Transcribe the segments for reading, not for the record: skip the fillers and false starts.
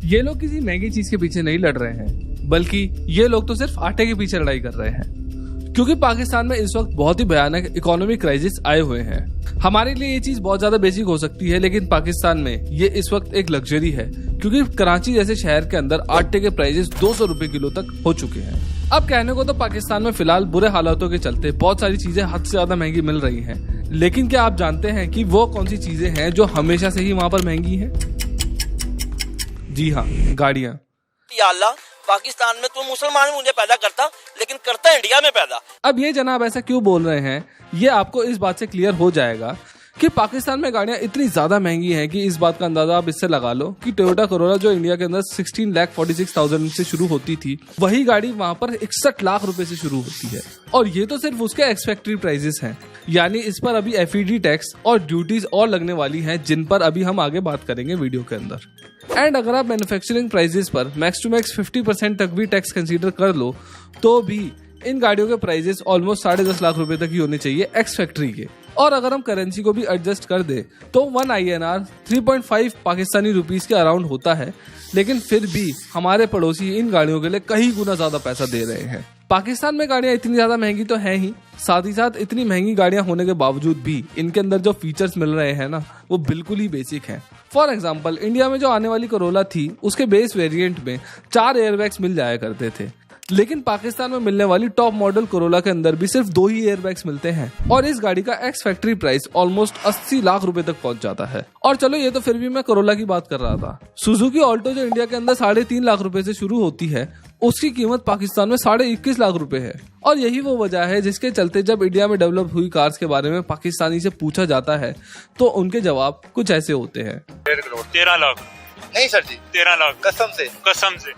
ये लोग किसी महंगी चीज के पीछे नहीं लड़ रहे हैं, बल्कि ये लोग तो सिर्फ आटे के पीछे लड़ाई कर रहे हैं, क्योंकि पाकिस्तान में इस वक्त बहुत ही भयानक इकोनॉमिक क्राइसिस आए हुए हैं। हमारे लिए ये चीज बहुत ज्यादा बेसिक हो सकती है, लेकिन पाकिस्तान में ये इस वक्त एक लग्जरी है, क्योंकि कराची जैसे शहर के अंदर आटे के प्राइसेस 200 रुपए किलो तक हो चुके हैं। अब कहने को तो पाकिस्तान में फिलहाल बुरे हालातों के चलते बहुत सारी चीजें हद से ज्यादा महंगी मिल रही हैं, लेकिन क्या आप जानते हैं कि वो कौन सी चीजें हैं जो हमेशा से ही वहाँ पर महंगी हैं? जी हाँ, गाड़ियाँ। या अल्लाह, पाकिस्तान में तो मुसलमान मुझे पैदा करता, लेकिन करता इंडिया में पैदा। अब ये जनाब ऐसा क्यों बोल रहे हैं, ये आपको इस बात से क्लियर हो जाएगा कि पाकिस्तान में गाड़ियां इतनी ज्यादा महंगी हैं कि इस बात का अंदाजा आप इससे लगा लो कि टोयोटा कोरोला जो इंडिया के अंदर 16,46,000 से शुरू होती थी, वही गाड़ी वहां पर 61 लाख रुपए से शुरू होती है। और ये तो सिर्फ उसके एक्स फैक्ट्री प्राइसेस हैं, यानी इस पर अभी FED टैक्स और ड्यूटीज और लगने वाली हैं, जिन पर अभी हम आगे बात करेंगे वीडियो के अंदर। एंड अगर आप मैन्युफैक्चरिंग प्राइसेस पर मैक्स टू मैक्स 50% तक भी टैक्स कंसीडर कर लो, तो भी इन गाड़ियों के प्राइसेस ऑलमोस्ट 10.5 लाख रुपए तक ही होने चाहिए एक्स फैक्ट्री के। और अगर हम करेंसी को भी एडजस्ट कर दे तो 1 INR 3.5 पाकिस्तानी रुपीस के अराउंड होता है, लेकिन फिर भी हमारे पड़ोसी इन गाड़ियों के लिए कई गुना ज्यादा पैसा दे रहे हैं। पाकिस्तान में गाड़ियां इतनी ज्यादा महंगी तो है ही, साथ ही साथ इतनी महंगी गाड़ियां होने के बावजूद भी इनके अंदर जो फीचर्स मिल रहे हैं ना, वो बिल्कुल ही बेसिक हैं। फॉर एग्जाम्पल, इंडिया में जो आने वाली कोरोला थी, उसके बेस वेरिएंट में 4 एयरबैग्स मिल जाया करते थे, लेकिन पाकिस्तान में मिलने वाली टॉप मॉडल कोरोला के अंदर भी सिर्फ 2 ही एयरबैग्स मिलते हैं, और इस गाड़ी का ex factory price almost 80 lakh रुपए तक पहुंच जाता है। और चलो, ये तो फिर भी मैं कोरोला की बात कर रहा था। सुजुकी ऑल्टो जो इंडिया के अंदर 3.5 लाख रुपए से शुरू होती है, उसकी कीमत पाकिस्तान में 21.5 लाख रुपए है। और यही वो वजह है जिसके चलते जब इंडिया में डेवलप हुई कार्स के बारे में पाकिस्तानी से पूछा जाता है, तो उनके जवाब कुछ ऐसे होते हैं। 13 लाख नहीं सर जी, 13 लाख कसम से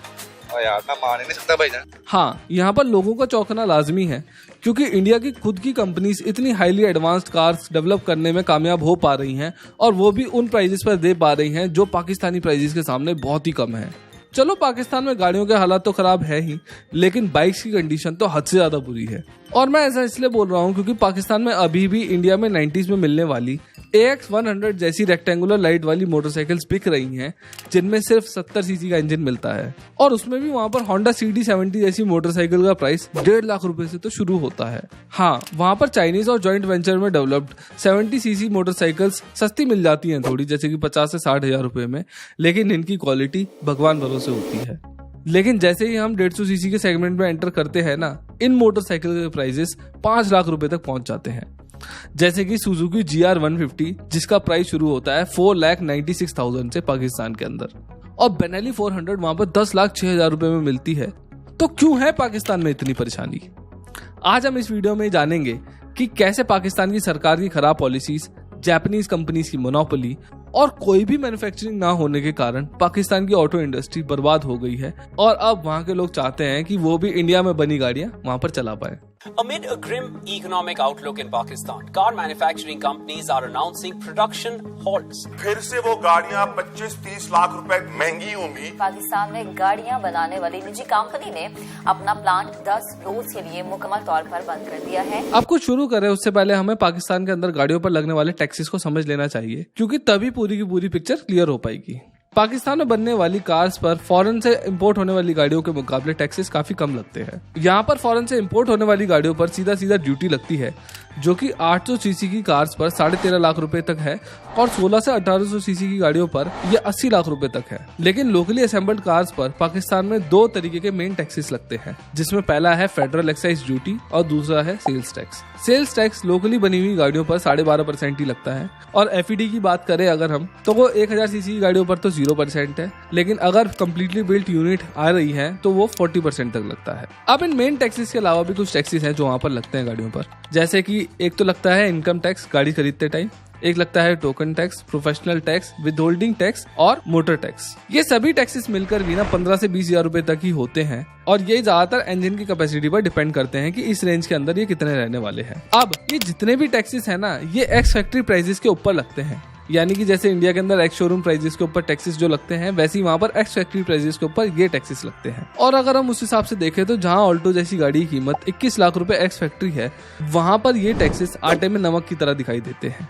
यार, मैं मान ही नहीं सकता भाईजान। हाँ, यहाँ पर लोगों का चौंकना लाजमी है, क्योंकि इंडिया की खुद की कंपनीज इतनी हाईली एडवांस्ड कार्स डेवलप करने में कामयाब हो पा रही हैं, और वो भी उन प्राइजेस पर दे पा रही हैं जो पाकिस्तानी प्राइजेस के सामने बहुत ही कम है। चलो, पाकिस्तान में गाड़ियों के हालात तो खराब है ही, लेकिन बाइक्स की कंडीशन तो हद से ज्यादा बुरी है। और मैं ऐसा इसलिए बोल रहा हूँ क्योंकि पाकिस्तान में अभी भी इंडिया में 90s में मिलने वाली AX100 जैसी रेक्टेंगुलर लाइट वाली मोटरसाइकिल्स बिक रही हैं, जिनमें सिर्फ 70 सीसी का इंजन मिलता है, और उसमें भी वहाँ पर होंडा CD70 जैसी मोटरसाइकिल का प्राइस 1.5 लाख रुपए से तो शुरू होता है। हाँ, वहाँ पर चाइनीज और जॉइंट वेंचर में डेवलप्ड 70 सीसी मोटरसाइकिल्स सस्ती मिल जाती हैं थोड़ी, जैसे कि 50 से 60 हजार रुपए में, लेकिन इनकी क्वालिटी भगवान भरोसे होती है। लेकिन जैसे ही हम 150 सीसी के सेगमेंट में एंटर करते हैं ना, इन मोटरसाइकिल के प्राइसेस 5 लाख रुपए तक पहुंच जाते हैं, जैसे कि सुजुकी GR150 जिसका प्राइस शुरू होता है 4,96,000 से पाकिस्तान के अंदर, और बेनेली 400 वहां पर 10,06,000 रुपए में मिलती है। तो क्यों है पाकिस्तान में इतनी परेशानी? आज हम इस वीडियो में जानेंगे कि कैसे पाकिस्तान की सरकार की खराब पॉलिसीज, जापानीज कंपनीज की मोनोपोली और कोई भी मैन्युफैक्चरिंग ना होने के कारण पाकिस्तान की ऑटो इंडस्ट्री बर्बाद हो गई है, और अब वहाँ के लोग चाहते हैं कि वो भी इंडिया में बनी गाड़ियाँ वहाँ पर चला पाए। Amid a grim economic outlook in Pakistan, car manufacturing companies are announcing production halts. फिर से वो गाड़ियाँ 25-30 लाख रुपए महंगी होंगी। पाकिस्तान में गाड़ियाँ बनाने वाली निजी कंपनी ने अपना प्लांट 10 रोज के लिए मुकम्मल तौर पर बंद कर दिया है। अब कुछ शुरू करें उससे पहले हमें पाकिस्तान के अंदर गाड़ियों पर लगने वाले टैक्सेस को समझ लेना चाहिए, क्योंकि तभी पूरी की पूरी पिक्चर क्लियर हो पाएगी। पाकिस्तान में बनने वाली कार्स पर फॉरेन से इंपोर्ट होने वाली गाड़ियों के मुकाबले टैक्सेस काफी कम लगते हैं। यहाँ पर फॉरेन से इंपोर्ट होने वाली गाड़ियों पर सीधा सीधा ड्यूटी लगती है, जो कि 800 सीसी की कार्स पर 13.5 लाख रुपए तक है, और 16 से 1800 सीसी की गाड़ियों पर यह 80 लाख रुपए तक है। लेकिन लोकली असेंबल्ड कार्स पर पाकिस्तान में 2 तरीके के मेन टैक्सेस लगते हैं, जिसमें पहला है फेडरल एक्साइज ड्यूटी और दूसरा है sales tax. Sales tax locally बनी हुई गाड़ियों पर 12.5% ही लगता है, और FED की बात करें अगर हम, तो वो 1000 सीसी की गाड़ियों पर तो 0% है, लेकिन अगर कम्प्लीटली बिल्ट यूनिट आ रही है तो वो 40% तक लगता है। अब इन मेन टैक्सेस के अलावा भी कुछ टैक्सेस हैं जो वहाँ पर लगते हैं गाड़ियों पर, जैसे कि एक तो लगता है इनकम टैक्स गाड़ी खरीदते टाइम, एक लगता है token tax, professional tax, withholding tax और मोटर टैक्स। ये सभी टैक्सेस मिलकर भी ना 15 से 20 हजार रुपए तक ही होते हैं, और ये ज्यादातर इंजन की कैपेसिटी पर डिपेंड करते हैं कि इस रेंज के अंदर ये कितने रहने वाले हैं। अब ये जितने भी टैक्सेस है ना, ये एक्स फैक्ट्री प्राइसेस के ऊपर लगते हैं, यानी कि जैसे इंडिया के अंदर एक्स शोरूम प्राइसेस के ऊपर टैक्सेस जो लगते हैं, वैसे ही वहाँ पर एक्स फैक्ट्री प्राइसेस के ऊपर ये टैक्सेस लगते हैं। और अगर हम उस हिसाब से देखें तो जहाँ ऑल्टो जैसी गाड़ी की कीमत 21 लाख रुपए एक्स फैक्ट्री है, वहाँ पर ये टैक्सेस आटे में नमक की तरह दिखाई देते हैं।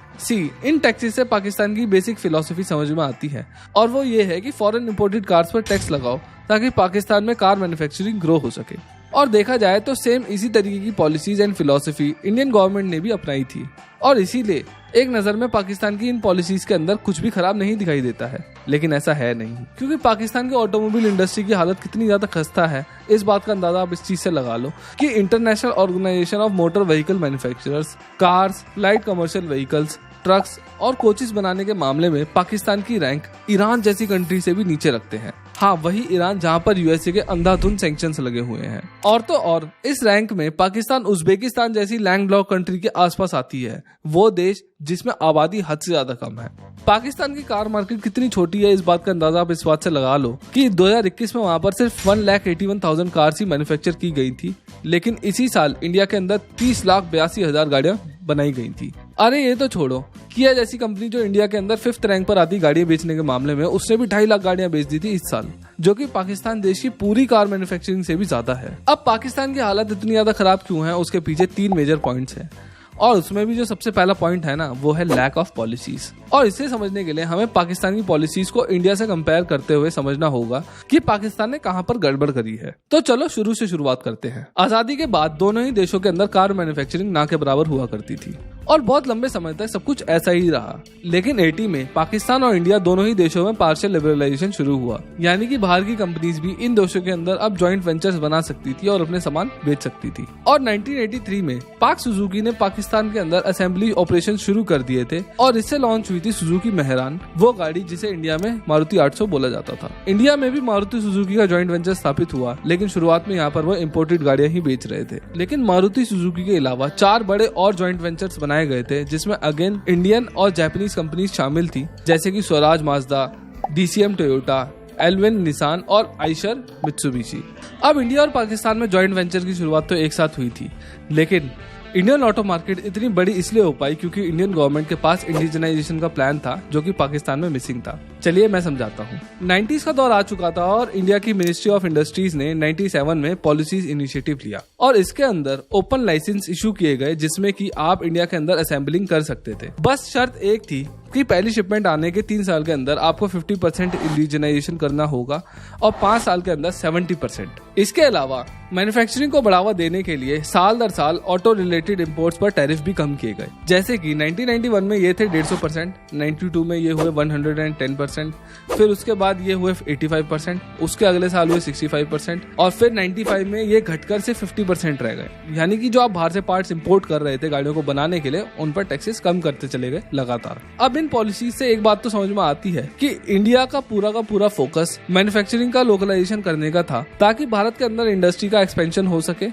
इन टैक्सेस से पाकिस्तान की बेसिक फिलॉसफी समझ में आती है, और वो ये है कि फॉरेन इंपोर्टेड कार्स पर टैक्स लगाओ ताकि पाकिस्तान में कार मैन्युफैक्चरिंग ग्रो हो सके। और देखा जाए तो सेम इसी तरीके की policies and philosophy Indian government ने भी अपनाई थी, और इसीलिए एक नजर में पाकिस्तान की इन पॉलिसीज के अंदर कुछ भी खराब नहीं दिखाई देता है। लेकिन ऐसा है नहीं, क्योंकि पाकिस्तान की ऑटोमोबाइल इंडस्ट्री की हालत कितनी ज्यादा खस्ता है, इस बात का अंदाजा आप इस चीज से लगा लो कि international organisation of motor vehicle manufacturers cars, light commercial vehicles, trucks और कोचेस बनाने के मामले में पाकिस्तान की रैंक ईरान जैसी कंट्री से भी नीचे रखते हैं। हाँ, वही ईरान जहाँ पर यूएसए के अंधाधुंध सैंक्शंस लगे हुए हैं। और तो और इस रैंक में पाकिस्तान उज्बेकिस्तान जैसी लैंड लॉक कंट्री के आसपास आती है, वो देश जिसमें आबादी हद से ज्यादा कम है। पाकिस्तान की कार मार्केट कितनी छोटी है, इस बात का अंदाजा आप इस बात से लगा लो कि 2021 में वहाँ पर सिर्फ 1,81,000 कार्स ही मैन्युफैक्चर की गई थी, लेकिन इसी साल इंडिया के अंदर 30,82,000 गाड़ियां बनाई गई थी। अरे ये तो छोड़ो, किया जैसी कंपनी जो इंडिया के अंदर 5th रैंक पर आती गाड़ियां बेचने के मामले में, उसने भी 2.5 लाख गाड़ियां बेच दी थी इस साल, जो कि पाकिस्तान देश की पूरी कार मैन्युफैक्चरिंग से भी ज्यादा है। अब पाकिस्तान की हालत इतनी ज्यादा खराब क्यों है, उसके पीछे 3 मेजर पॉइंट्स हैं, और उसमें भी जो सबसे पहला पॉइंट है ना, वो है लैक ऑफ पॉलिसीज। और इसे समझने के लिए हमें पाकिस्तान की पॉलिसीज को इंडिया से कंपेयर करते हुए समझना होगा कि पाकिस्तान ने कहां पर गड़बड़ करी है। तो चलो शुरू से शुरुआत करते हैं। आजादी के बाद दोनों ही देशों के अंदर कार मैन्युफैक्चरिंग ना के बराबर हुआ करती थी, और बहुत लंबे समय तक सब कुछ ऐसा ही रहा। लेकिन 80 में पाकिस्तान और इंडिया दोनों ही देशों में पार्शियल लिबरलाइजेशन शुरू हुआ, यानी कि बाहर की कंपनीज भी इन देशों के अंदर अब जॉइंट वेंचर्स बना सकती थी और अपने सामान बेच सकती थी। और 1983 में पाक सुजुकी ने पाकिस्तान के अंदर असेंबली ऑपरेशन शुरू कर दिए थे, और इससे लॉन्च हुई थी सुजुकी मेहरान, वो गाड़ी जिसे इंडिया में मारुति 800 बोला जाता था। इंडिया में भी मारुति सुजुकी का जॉइंट वेंचर स्थापित हुआ, लेकिन शुरुआत में यहाँ पर वो इम्पोर्टेड गाड़ियां ही बेच रहे थे। लेकिन मारुति सुजुकी के अलावा 4 बड़े और जॉइंट वेंचर्स बनाए गए थे, जिसमें अगेन इंडियन और जापानीज कंपनीज शामिल थी, जैसे कि Swaraj Mazda, DCM Toyota, Elvin Nissan और आइशर मित्सुबिशी। अब इंडिया और पाकिस्तान में जॉइंट वेंचर की शुरुआत तो एक साथ हुई थी, लेकिन इंडियन ऑटो मार्केट इतनी बड़ी इसलिए हो पाई क्योंकि इंडियन गवर्नमेंट के पास इंडिजनाइजेशन का प्लान था, जो कि पाकिस्तान में मिसिंग था। चलिए मैं समझाता हूँ। 90s का दौर आ चुका था और इंडिया की मिनिस्ट्री ऑफ इंडस्ट्रीज ने 97 में पॉलिसीज इनिशिएटिव लिया, और इसके अंदर ओपन लाइसेंस इशू किए गए, जिसमें कि आप इंडिया के अंदर असेंबलिंग कर सकते थे। बस शर्त एक थी कि पहली शिपमेंट आने के 3 साल के अंदर आपको 50% इंडिजनाइजेशन करना होगा, और 5 साल के अंदर 70%। इसके अलावा मैन्युफैक्चरिंग को बढ़ावा देने के लिए साल दर साल ऑटो रिलेटेड इंपोर्ट्स पर टैरिफ भी कम किए गए, जैसे कि 1991 में ये थे 150%, 92 में ये हुए 110%, फिर उसके बाद ये हुए 85%, उसके अगले साल हुए 65%, और फिर 95 में ये घटकर से 50% रह गए। यानी कि जो आप बाहर से पार्ट्स इंपोर्ट कर रहे थे गाड़ियों को बनाने के लिए, उन पर टैक्सेस कम करते चले गए लगातार। अब इन पॉलिसीज से एक बात तो समझ में आती है कि इंडिया का पूरा फोकस मैन्युफैक्चरिंग का लोकलाइजेशन करने का था, ताकि भारत के अंदर इंडस्ट्री का एक्सपेंशन हो सके,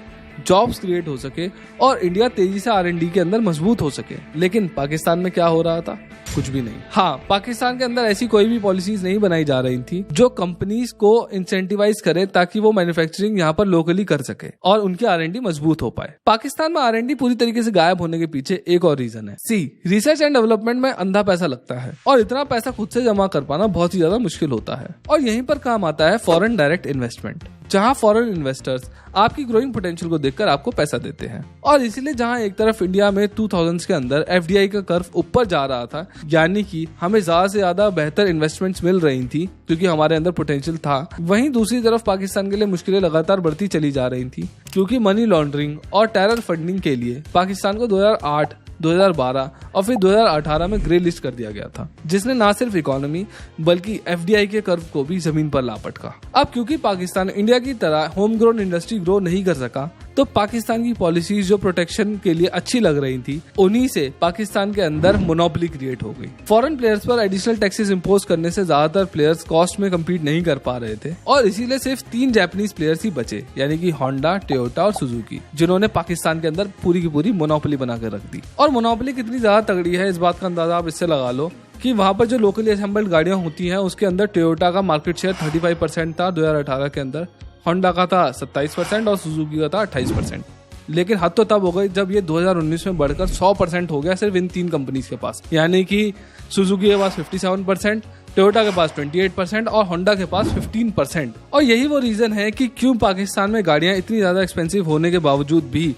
जॉब्स क्रिएट हो सके, और इंडिया तेजी से R&D के अंदर मजबूत हो सके। लेकिन पाकिस्तान में क्या हो रहा था? कुछ भी नहीं। हाँ, पाकिस्तान के अंदर ऐसी कोई भी पॉलिसीज नहीं बनाई जा रही थी जो कंपनीज को इंसेंटिवाइज करे ताकि वो मैन्युफैक्चरिंग यहाँ पर लोकली कर सके और उनकी R&D मजबूत हो पाए। पाकिस्तान में R&D पूरी तरीके से गायब होने के पीछे एक और रीजन है। रिसर्च एंड डेवलपमेंट में अंधा पैसा लगता है, और इतना पैसा खुद से जमा कर पाना बहुत ही ज्यादा मुश्किल होता है। और यहीं पर काम आता है फॉरेन डायरेक्ट इन्वेस्टमेंट, जहां फॉरेन इन्वेस्टर्स आपकी ग्रोइंग पोटेंशियल को देखकर आपको पैसा देते हैं। और इसीलिए जहां एक तरफ इंडिया में 2000s के अंदर FDI का कर्व ऊपर जा रहा था, यानी कि हमें ज्यादा से ज्यादा बेहतर इन्वेस्टमेंट्स मिल रही थी क्योंकि हमारे अंदर पोटेंशियल था, वहीं दूसरी तरफ पाकिस्तान के लिए मुश्किलें लगातार बढ़ती चली जा रही थी, क्योंकि मनी लॉन्ड्रिंग और टेरर फंडिंग के लिए पाकिस्तान को 2008, 2012 और फिर 2018 में ग्रे लिस्ट कर दिया गया था, जिसने न सिर्फ इकोनॉमी बल्कि FDI के कर्व को भी जमीन पर ला पटका। अब क्योंकि पाकिस्तान इंडिया की तरह होम ग्रोन इंडस्ट्री ग्रो नहीं कर सका, तो पाकिस्तान की पॉलिसीज जो प्रोटेक्शन के लिए अच्छी लग रही थी, उन्हीं से पाकिस्तान के अंदर मोनोपोली क्रिएट हो गई। फॉरेन प्लेयर्स पर एडिशनल टैक्सेस इंपोज करने से ज्यादातर प्लेयर्स कॉस्ट में कम्पीट नहीं कर पा रहे थे, और इसीलिए सिर्फ 3 जापानीज प्लेयर्स ही बचे, यानी कि होंडा, टोयोटा और सुजुकी, जिन्होंने पाकिस्तान के अंदर पूरी की पूरी मोनोपोली बनाकर रख दी। और मोनोपोली कितनी ज्यादा तगड़ी है, इस बात का अंदाजा आप इससे लगा लो कि वहां पर जो लोकली असेंबल्ड गाड़ियां होती हैं, उसके अंदर टोयोटा का मार्केट शेयर 35% था 2018 के अंदर, होंडा का था 27% और सुजुकी का था 28%। लेकिन हद तो तब हो गई जब ये 2019 में बढ़कर 100% हो गया सिर्फ इन 3 कंपनीज के पास, यानी कि सुजुकी के पास 57%, टोयोटा के पास 28% और होंडा के पास 15%। और यही वो रीजन है कि क्यों पाकिस्तान में गाड़ियां इतनी ज्यादा एक्सपेंसिव होने के बावजूद भी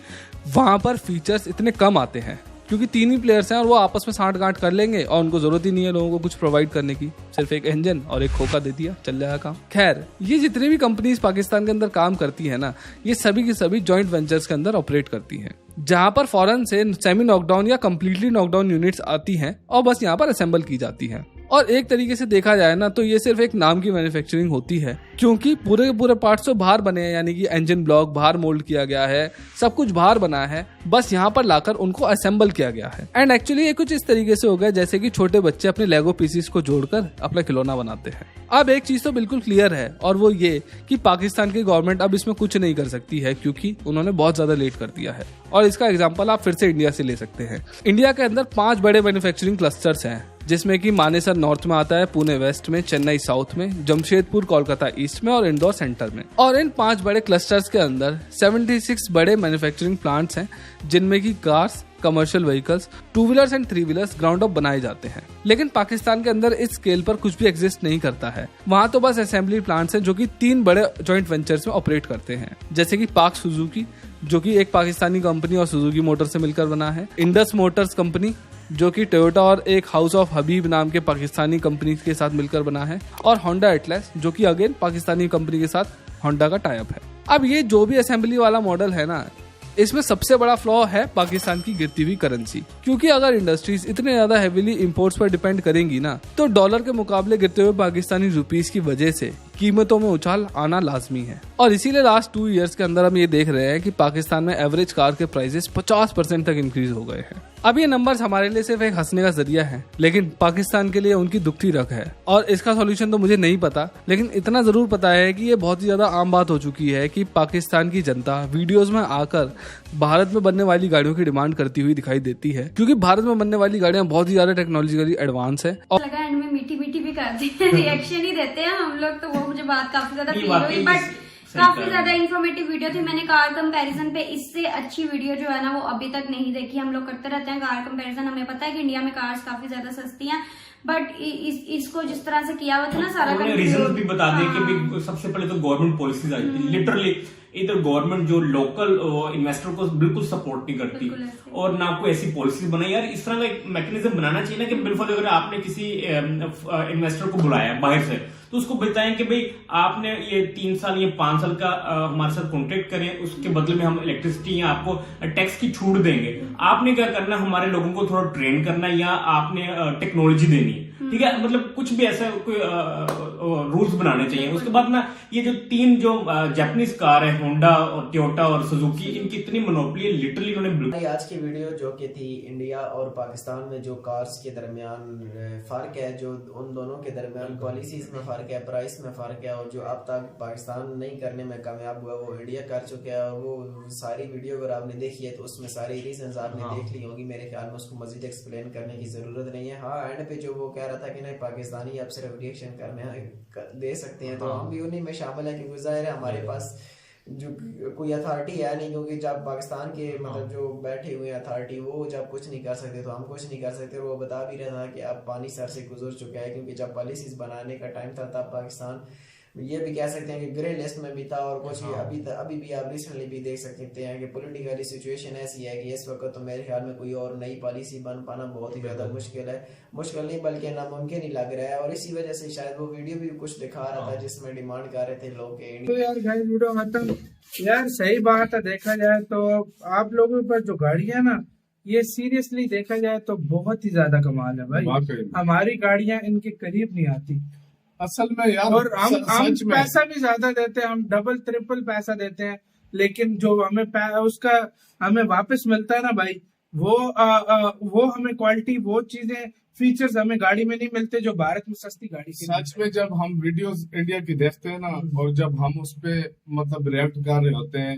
वहां पर फीचर्स इतने कम आते हैं, क्योंकि 3 ही प्लेयर्स हैं और वो आपस में साठ गांठ कर लेंगे और उनको जरूरत ही नहीं है लोगों को कुछ प्रोवाइड करने की, सिर्फ एक इंजन और एक खोखा दे दिया, चल जाएगा काम। खैर, ये जितनी भी कंपनीज पाकिस्तान के अंदर काम करती है ना, ये सभी की सभी जॉइंट वेंचर्स के अंदर ऑपरेट करती हैं, जहां पर फॉरेन से सेमी नॉकडाउन या कंप्लीटली नॉकडाउन यूनिट्स आती हैं और बस यहाँ पर असेंबल की जाती हैं। और एक तरीके से देखा जाए ना तो ये सिर्फ एक नाम की मैन्युफैक्चरिंग होती है, क्योंकि पूरे के पूरे पार्ट्स तो बाहर बने हैं, यानी कि इंजन ब्लॉक बाहर मोल्ड किया गया है, सब कुछ बाहर बना है, बस यहाँ पर लाकर उनको असेंबल किया गया है। एंड एक्चुअली ये कुछ इस तरीके से हो गया जैसे कि छोटे बच्चे अपने लेगो पीसीस को जोड़कर अपना खिलौना बनाते हैं। अब एक चीज तो बिल्कुल क्लियर है और वो ये कि पाकिस्तान की गवर्नमेंट अब इसमें कुछ नहीं कर सकती है, क्योंकि उन्होंने बहुत ज्यादा लेट कर दिया है। और इसका एग्जांपल आप फिर से इंडिया से ले सकते हैं। इंडिया के अंदर 5 बड़े मैन्युफैक्चरिंग क्लस्टर्स हैं, जिसमें कि मानेसर नॉर्थ में आता है, पुणे वेस्ट में, चेन्नई साउथ में, जमशेदपुर कोलकाता ईस्ट में और इंदौर सेंटर में। और इन 5 बड़े क्लस्टर्स के अंदर 76 बड़े मैन्युफैक्चरिंग प्लांट्स हैं, जिनमें की cars, commercial vehicles, 2 wheelers and 3 wheelers ground up बनाए जाते हैं। लेकिन पाकिस्तान के अंदर इस स्केल पर कुछ भी एग्जिस्ट नहीं करता है। वहाँ तो बस असेंबली प्लांट्स हैं जो कि 3 बड़े जॉइंट वेंचर्स में ऑपरेट करते हैं, जैसे कि पाक सुजुकी, जो कि एक पाकिस्तानी कंपनी और सुजुकी मोटर से मिलकर बना है, इंडस मोटर्स कंपनी, जो कि टोयोटा और एक हाउस ऑफ हबीब नाम के पाकिस्तानी कंपनी के साथ मिलकर बना है, और होंडा एटलस, जो कि अगेन पाकिस्तानी कंपनी के साथ होंडा का टाई अप है। अब ये जो भी असेंबली वाला मॉडल है ना, इसमें सबसे बड़ा फ्लॉ है पाकिस्तान की गिरती हुई करेंसी, क्योंकि अगर इंडस्ट्रीज इतने ज्यादा हेवीली इंपोर्ट्स पर डिपेंड करेंगी ना, तो डॉलर के मुकाबले गिरते हुए पाकिस्तानी रुपीस की वजह से कीमतों में उछाल आना लाजमी है। और इसीलिए लास्ट 2 इयर्स के अंदर हम ये देख रहे हैं कि पाकिस्तान में एवरेज कार के प्राइसेस 50% तक इंक्रीज हो गए हैं। अब ये नंबर्स हमारे लिए सिर्फ एक हंसने का जरिया है, लेकिन पाकिस्तान के लिए उनकी दुखती रग है। और इसका सॉल्यूशन तो मुझे नहीं पता, लेकिन इतना जरूर पता है कि ये बहुत ही ज्यादा आम बात हो चुकी है कि पाकिस्तान की जनता वीडियोस में आकर भारत में बनने वाली गाड़ियों की डिमांड करती हुई दिखाई देती है, क्योंकि भारत में बनने वाली गाड़ियां बहुत ही ज्यादा टेक्नोलॉजिकली एडवांस है। और लगा एंड में मीठी मीठी भी करते हैं, रिएक्शन ही देते हैं हम लोग, तो वो मुझे बात काफी ज्यादा फील हुई, बट काफी ज्यादा इन्फॉर्मेटिव वीडियो थी। मैंने कार कंपैरिजन पे इससे अच्छी वीडियो जो है ना वो अभी तक नहीं देखी। हम लोग करते रहते हैं कार कंपैरिजन, हमें पता है कि इंडिया में कार्स काफी ज्यादा सस्ती हैं, बट इसको जिस तरह से किया हुआ था ना सारा रीजन भी बता दें कि भाई सबसे पहले तो गवर्नमेंट पॉलिसीज आई थी, लिटरली इधर गवर्नमेंट जो लोकल इन्वेस्टर को बिल्कुल सपोर्ट नहीं करती और ना कोई ऐसी पॉलिसी बनाई। यार इस तरह का एक मैकेनिज्म बनाना चाहिए ना कि बिल्कुल अगर आपने किसी इन्वेस्टर को बुलाया बाहर से, तो उसको बताएं कि भाई आपने ये 3 साल या 5 साल का हमारे साथ कॉन्ट्रैक्ट करें, उसके बदले में हम इलेक्ट्रिसिटी या आपको टैक्स की छूट देंगे। आपने क्या करना, हमारे लोगों को थोड़ा ट्रेन करना या आपने टेक्नोलॉजी देनी है, ठीक है, मतलब कुछ भी ऐसा कोई रूल्स बनाने चाहिए। उसके बाद ना ये जो 3 जो जापानीज कार है, होंडा और टोयोटा और सुजुकी, इनकी इतनी मोनोपोली है, लिटरली इन्होंने। आज की वीडियो जो कि थी इंडिया और पाकिस्तान में जो कार्स के दरमियान फर्क है, जो उन दोनों के दरमियान पॉलिसीज में फर्क है, प्राइस में फर्क है, और जो अब तक पाकिस्तान नहीं करने में कामयाब हुआ वो इंडिया कर चुका है। और वो सारी वीडियो अगर आपने देखी है तो उसमें सारी रीजंस आपने देख ली होंगी। मेरे ख्याल में उसको मजीद एक्सप्लेन करने की जरूरत नहीं है। हाँ, एंड पे जो वो कह रहा था कि नहीं पाकिस्तानी अब सिर्फ रिएक्शन करने दे सकते हैं, तो हम भी उन्हीं में शामिल है, क्योंकि जाहिर है हमारे पास जो कोई अथॉरिटी है नहीं, क्योंकि जब पाकिस्तान के मतलब जो बैठे हुए अथॉरिटी वो जब कुछ नहीं कर सकते तो हम कुछ नहीं कर सकते। और वो बता भी रहा था कि अब पानी सर से गुजर चुका है, क्योंकि जब पॉलिसीज बनाने का टाइम था तब पाकिस्तान ये भी कह सकते हैं कि ग्रे लिस्ट में भी था, और कुछ अभी भी आप रिसेंटली भी देख सकते हैं कि पॉलिटिकली सिचुएशन ऐसी है कि इस वक्त तो मेरे ख्याल में कोई और नई पॉलिसी बन पाना बहुत ही ज्यादा मुश्किल है, मुश्किल नहीं बल्कि नामुमकिन ही लग रहा है। और इसी वजह से शायद वो वीडियो भी कुछ दिखा रहा था जिसमें डिमांड कर रहे थे लोग के तो यार गाइस वीडियो खत्म। यार सही बात है, देखा जाए तो आप लोगों पर जो गाड़ियां ना, ये सीरियसली देखा जाए तो बहुत ही ज्यादा कमाल है भाई। हमारी गाड़ियां इनके करीब नहीं आती असल में यार, और हम पैसा भी ज्यादा देते हैं, हम डबल ट्रिपल पैसा देते हैं, लेकिन जो हमें उसका हमें वापस मिलता है ना भाई, वो हमें क्वालिटी, वो चीजें, फीचर्स हमें गाड़ी में नहीं मिलते जो भारत में सस्ती गाड़ी के। सच में जब हम वीडियोस इंडिया की देखते हैं ना, और जब हम उस पे मतलब रिएक्ट कर रहे होते हैं,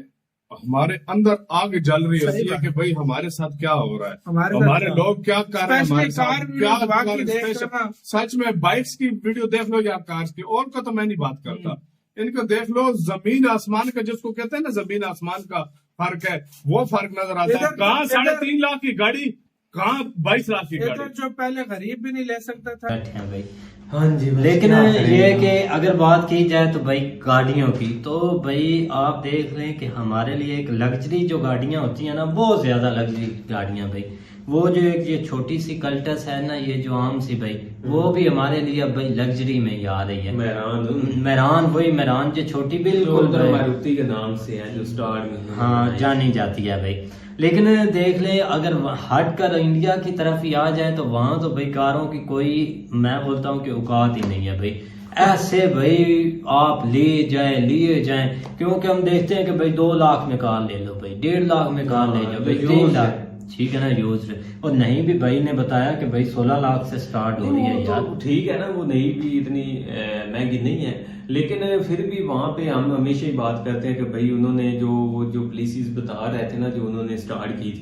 हमारे अंदर आग जल रही होती है कि भाई हमारे साथ क्या हो रहा है, हमारे लोग क्या कर रहे हैं, हमारे साथ क्या कर रहे हैं। सच में बाइक्स की वीडियो देख लो या कार्स की, और का तो मैं नहीं बात करता, इनको देख लो, जमीन आसमान का जिसको कहते हैं ना, जमीन आसमान का फर्क है, वो फर्क नजर आता है। कहाँ 3.5 लाख की गाड़ी कहाँ 22 लाख की ये गाड़ी। तो जो पहले गरीब भी नहीं ले सकता था। भाई हाँ जी, लेकिन ये कि अगर बात की जाए तो भाई गाड़ियों की, तो भाई आप देख लें कि हमारे लिए एक लग्जरी जो गाड़ियां होती हैं ना, बहुत ज्यादा लग्जरी गाड़ियां भाई, वो जो एक ये छोटी सी कल्टस है ना, ये जो आम सी भाई, वो भी हमारे लिए अब भाई लग्जरी में ही आ रही है। मेहरान वही मेहरान जो छोटी बिल्कुल मारुति के नाम से है जो स्टार में हाँ जानी जाती है भाई। लेकिन देख ले अगर हट कर इंडिया की तरफ ही आ जाए तो वहां तो भाई कारों की कोई, मैं बोलता हूँ कि औकात ही नहीं है भाई। ऐसे भाई आप लिए जाएं, क्योंकि हम देखते हैं कि भाई 2 लाख में कार ले लो भाई, 1.5 लाख में कार ले लो भाई, 3 लाख, ठीक है ना, यूज। और नहीं भी भाई ने बताया कि भाई 16 लाख से स्टार्ट हो रही है यार। ठीक है ना, वो नहीं भी इतनी महंगी नहीं है, लेकिन फिर भी वहां पे हम हमेशा ही बात करते हैं कि भाई उन्होंने जो पॉलिसीज बता रहे थे ना, जो उन्होंने स्टार्ट की थी